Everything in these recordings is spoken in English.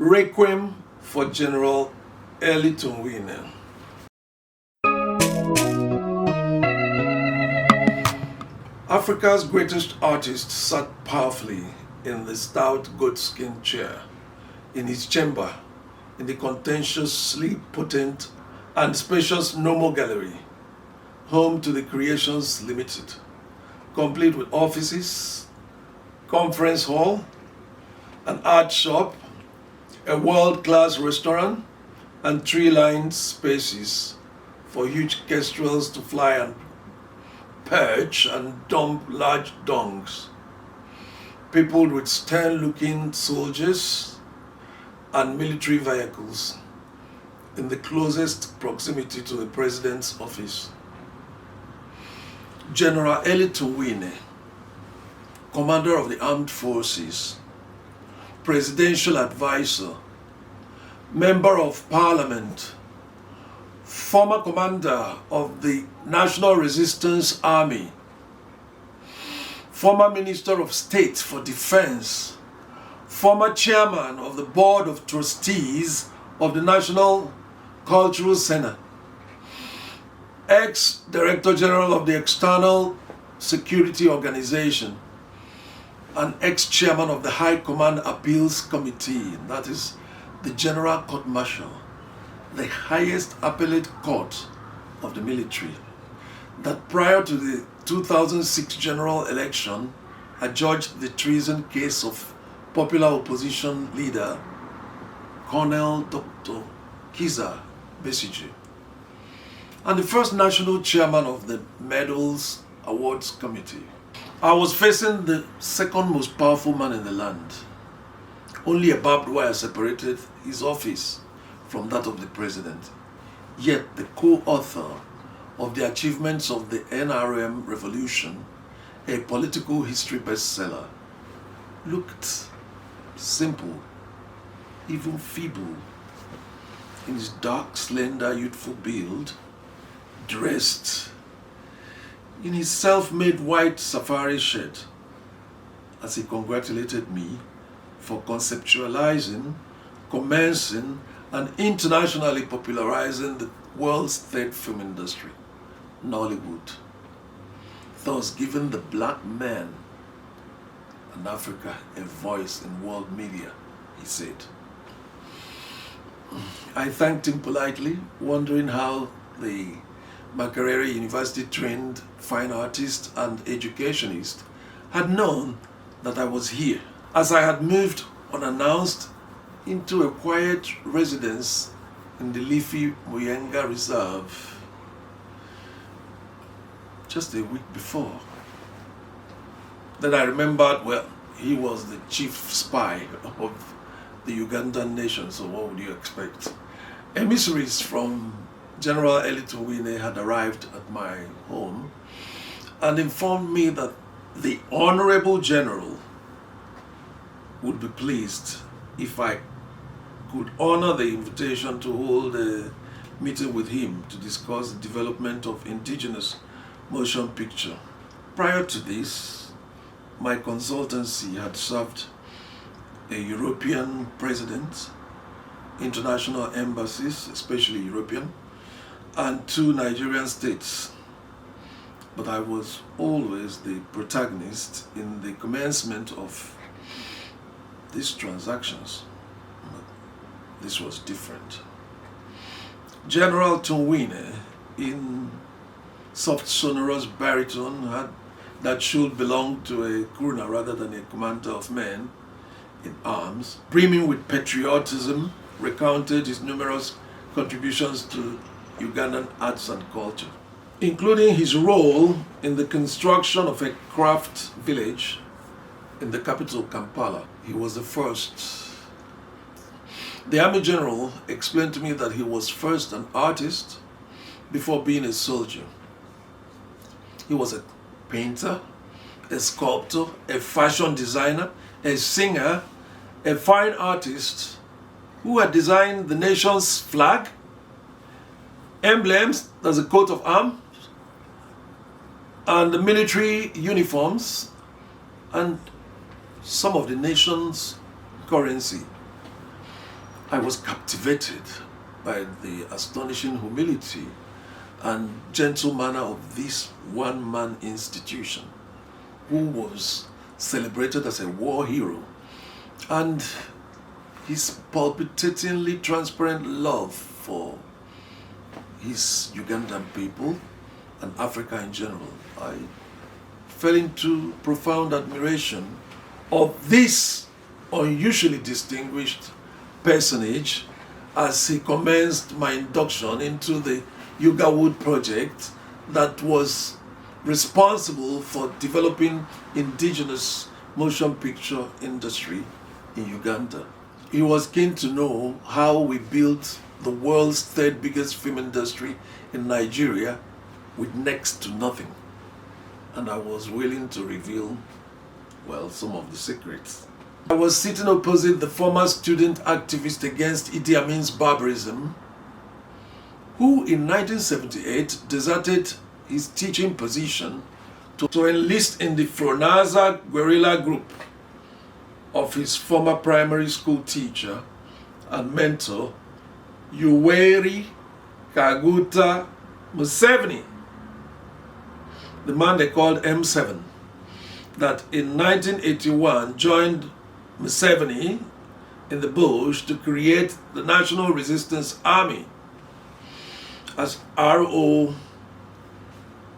Requiem for General Elly Tumwine. Africa's greatest artist sat powerfully in the stout goatskin chair in his chamber in the contentiously potent and spacious Nomo Gallery, home to the Creations Limited, complete with offices, conference hall, an art shop, a world-class restaurant, and tree-lined spaces for huge kestrels to fly and perch and dump large dongs, peopled with stern-looking soldiers and military vehicles in the closest proximity to the president's office. General Elly Tumwine, commander of the armed forces, presidential advisor, member of parliament, former commander of the National Resistance Army, former Minister of State for Defense, former chairman of the Board of Trustees of the National Cultural Center, ex-Director General of the External Security Organization, and ex-chairman of the High Command Appeals Committee, that is the General Court Martial, the highest appellate court of the military, that prior to the 2006 general election adjudged the treason case of popular opposition leader Colonel Dr Kizza Besigye, and the first national chairman of the Medals Awards Committee. I was facing the second most powerful man in the land. Only a barbed wire separated his office from that of the president. Yet the co-author of the achievements of the NRM revolution, a political history bestseller, looked simple, even feeble, in his dark, slender, youthful build, dressed in his self-made white safari shirt, as he congratulated me for conceptualizing, commencing, and internationally popularizing the world's third film industry, Nollywood, thus giving the black man in Africa a voice in world media, he said. I thanked him politely, wondering how the Makerere University-trained fine artist and educationist had known that I was here, as I had moved unannounced into a quiet residence in the leafy Muyenga Reserve just a week before. Then I remembered, well, he was the chief spy of the Ugandan nation, so what would you expect? Emissaries from General Elly Tumwine had arrived at my home and informed me that the Honorable General would be pleased if I could honor the invitation to hold a meeting with him to discuss the development of indigenous motion picture. Prior to this, my consultancy had served a European president, international embassies, especially European, and 2 Nigerian states. But I was always the protagonist in the commencement of these transactions. But this was different. General Tumwine, in soft sonorous baritone that should belong to a crooner rather than a commander of men in arms, brimming with patriotism, recounted his numerous contributions to Ugandan arts and culture, including his role in the construction of a craft village in the capital, Kampala. He was the first. The Army General explained to me that he was first an artist before being a soldier. He was a painter, a sculptor, a fashion designer, a singer, a fine artist who had designed the nation's flag, emblems, that's a coat of arms, and the military uniforms, and some of the nation's currency. I was captivated by the astonishing humility and gentle manner of this one-man institution who was celebrated as a war hero, and his palpitatingly transparent love for his Ugandan people and Africa in general. I fell into profound admiration of this unusually distinguished personage as he commenced my induction into the Ugawood Project that was responsible for developing indigenous motion picture industry in Uganda. He was keen to know how we built the world's third biggest film industry in Nigeria with next to nothing. And I was willing to reveal, well, some of the secrets. I was sitting opposite the former student activist against Idi Amin's barbarism, who in 1978 deserted his teaching position to enlist in the Fronaza guerrilla group of his former primary school teacher and mentor, Yoweri Kaguta Museveni, the man they called M7, that in 1981 joined Museveni in the bush to create the National Resistance Army as RO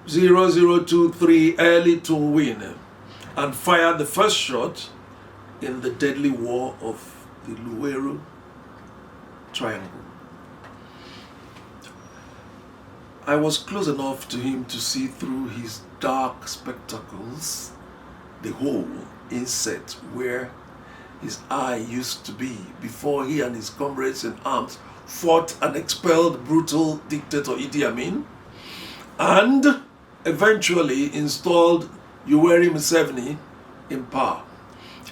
0023 Elly Tumwine and fired the first shot in the deadly war of the Luweru Triangle. I was close enough to him to see through his dark spectacles the hole inset where his eye used to be before he and his comrades in arms fought and expelled brutal dictator Idi Amin and eventually installed Yoweri Museveni in power,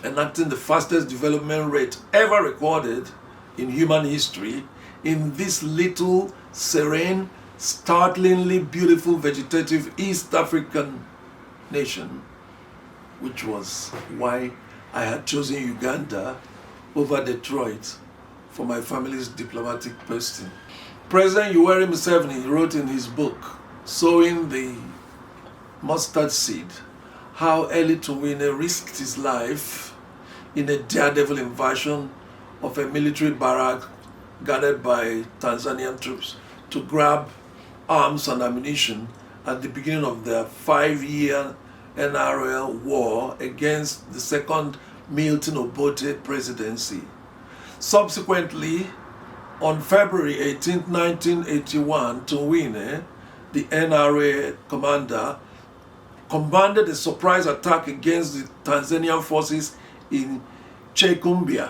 enacting the fastest development rate ever recorded in human history in this little, serene, startlingly beautiful vegetative East African nation, which was why I had chosen Uganda over Detroit for my family's diplomatic posting. President Yoweri Museveni wrote in his book, Sowing the Mustard Seed, how Elly Tumwine risked his life in a daredevil invasion of a military barrack guarded by Tanzanian troops to grab arms and ammunition at the beginning of the 5-year NRL war against the second Milton Obote presidency. Subsequently, on February 18, 1981, Tumwine, the NRA commander, commanded a surprise attack against the Tanzanian forces in Chekumbia.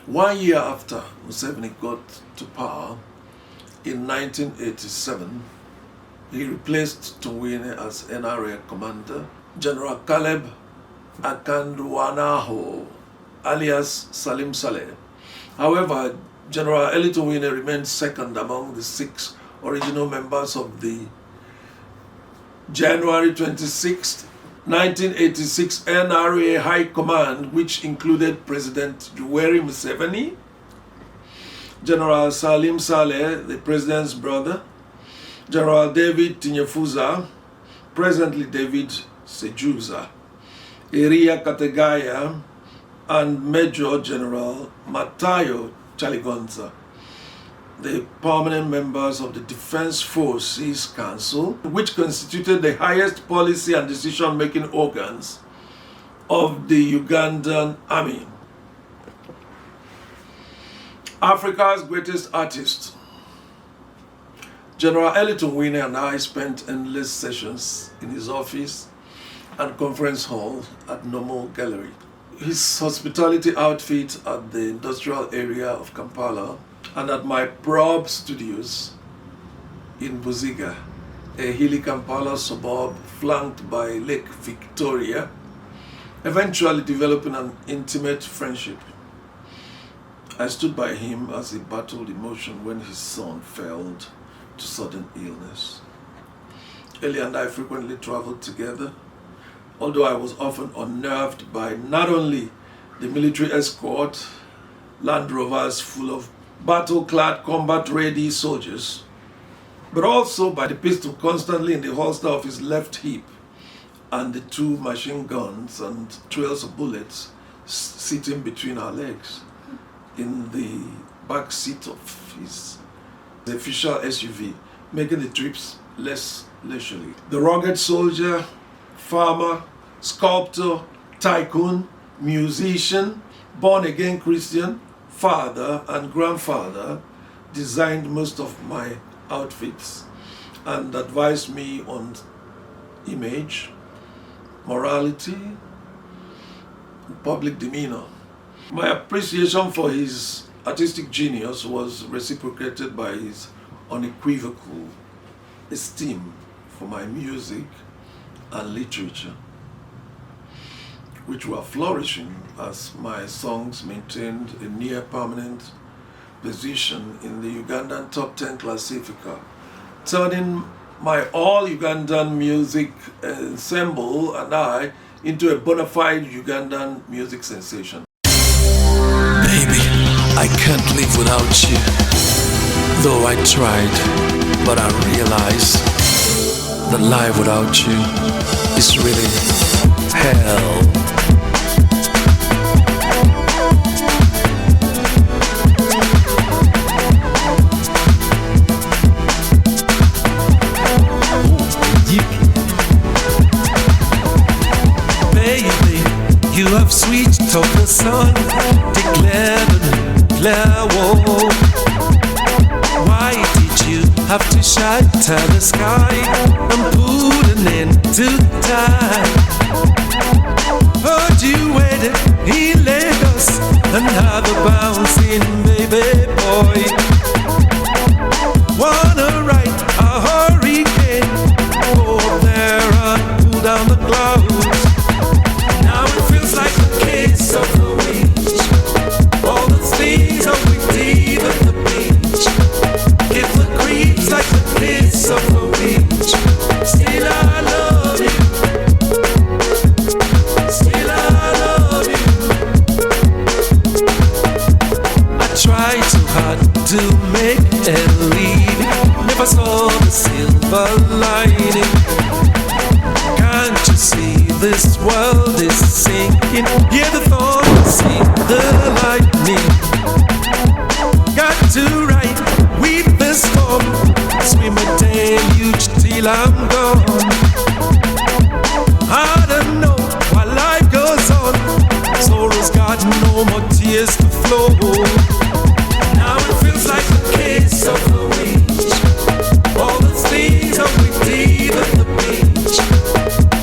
1 year after Museveni got to power, in 1987, he replaced Tumwine as NRA commander. General Caleb Akandwanaho, alias Salim Saleh. However, General Elly Tumwine remained second among the 6 original members of the January 26, 1986 NRA High Command, which included President Yoweri Museveni, General Salim Saleh, the president's brother, General David Tinyefuza, presently David Sejuza, Iria Kategaya, and Major General Matayo Chaligonza, the permanent members of the Defense Forces Council, which constituted the highest policy and decision-making organs of the Ugandan Army. Africa's greatest artist, General Elly Tumwine, and I spent endless sessions in his office and conference hall at Nomo Gallery. His hospitality outfit at the industrial area of Kampala and at my probe studios in Buziga, a hilly Kampala suburb flanked by Lake Victoria, eventually developing an intimate friendship. I stood by him as he battled emotion when his son fell to sudden illness. Elly and I frequently traveled together, although I was often unnerved by not only the military escort, Land Rovers full of battle-clad, combat-ready soldiers, but also by the pistol constantly in the holster of his left hip and the 2 machine guns and trails of bullets sitting between our legs in the back seat of his official SUV, making the trips less leisurely. The rugged soldier, farmer, sculptor, tycoon, musician, born-again Christian, father and grandfather designed most of my outfits and advised me on image, morality, public demeanor. My appreciation for his artistic genius was reciprocated by his unequivocal esteem for my music and literature, which were flourishing as my songs maintained a near permanent position in the Ugandan top 10 classifica, turning my all-Ugandan music ensemble and I into a bona fide Ugandan music sensation. Baby, I can't live without you. Though I tried, but I realized that life without you is really hell. You have sweet of the sun, declared war. Why did you have to shatter the sky and put an end to time? Heard you waited in Lagos and had a bouncing baby boy. Wanna ride a hurricane, go up there and pull down the clouds. Like a kiss of the witch, all the things that we did at the beach. Give the creeps like a kiss of the witch. Still I love you. Still I love you. I tried too hard to make it leave. Never saw the silver lining. Can't you see this world is sinking? Hear the thunder, see the lightning. Got to ride with the storm, swim a deluge till I'm gone. I don't know why life goes on. Sorrow's got no more tears to flow. Now it feels like a kiss of the witch. All the things that we did at the beach.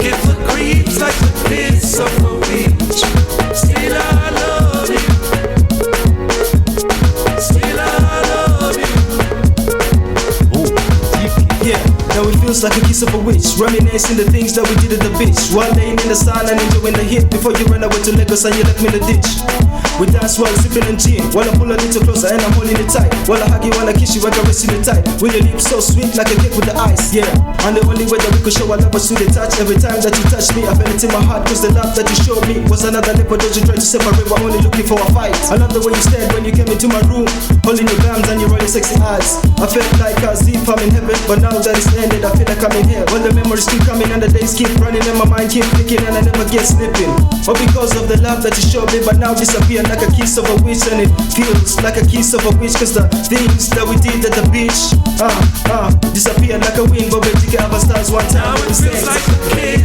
Give the creeps like the kiss of a witch. Still I love you. Still I love you. Oh, yeah, now it feels like a kiss of a witch. Reminiscing the things that we did at the beach, while laying in the sun and enjoying the heat. Before you ran away to Lagos and you left me in the ditch. We dance while sipping and gin, while I pull a little closer and I'm holding it tight. While I hug you, while I kiss you, I caress you tight. With your lips so sweet like a cake with the ice, yeah. And the only way that we could show our love was through the touch. Every time that you touch me, I felt it in my heart, cause the love that you showed me was another leper. Don't you try to separate, we're only looking for a fight. I love the way you stared when you came into my room, holding your gums and your rolling sexy eyes. I felt like as if I'm in heaven, but now that it's ended, I feel like I'm in here. All the memories keep coming and the days keep running and my mind keep thinking and I never get sleeping. But because of the love that you showed me, but now disappear like a kiss of a witch. And it feels like a kiss of a witch, cause the things that we did at the beach disappear like a wind. But Ejike have a stars one time. Now it feels like a kiss